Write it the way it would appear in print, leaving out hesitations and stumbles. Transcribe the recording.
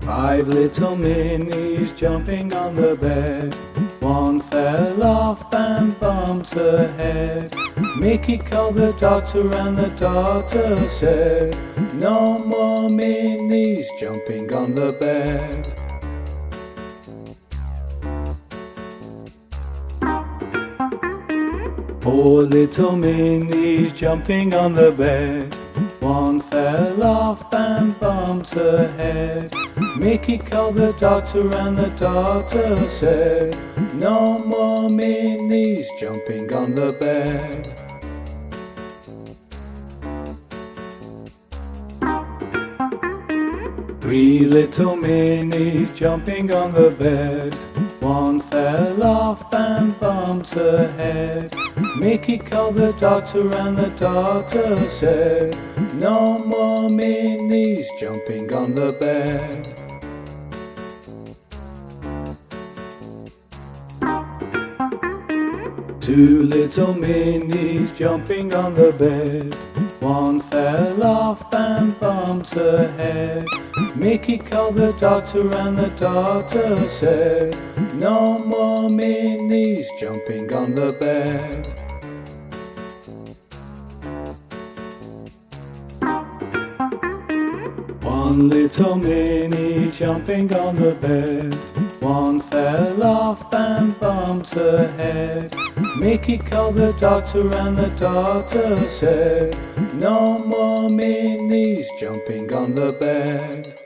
Five little minis jumping on the bed. One fell off and bumped her head. Mickey called the doctor and the doctor said, "No more minis jumping on the bed." Four little minis jumping on the bed. One fell off and bumped her head. Mickey called the doctor and the doctor said, "No more minis jumping on the bed." Three little minis jumping on the bed. One fell off and bumped her head. Mickey called the doctor and the doctor said, "No more minis jumping on the bed." Two little minis jumping on the bed. One fell off and bumped her head. Mickey called the doctor and the doctor said, "No more minis jumping on the bed." One little mini jumping on the bed. One fell off and bumped her head. Mickey called the doctor and the doctor said, "No more minis jumping on the bed."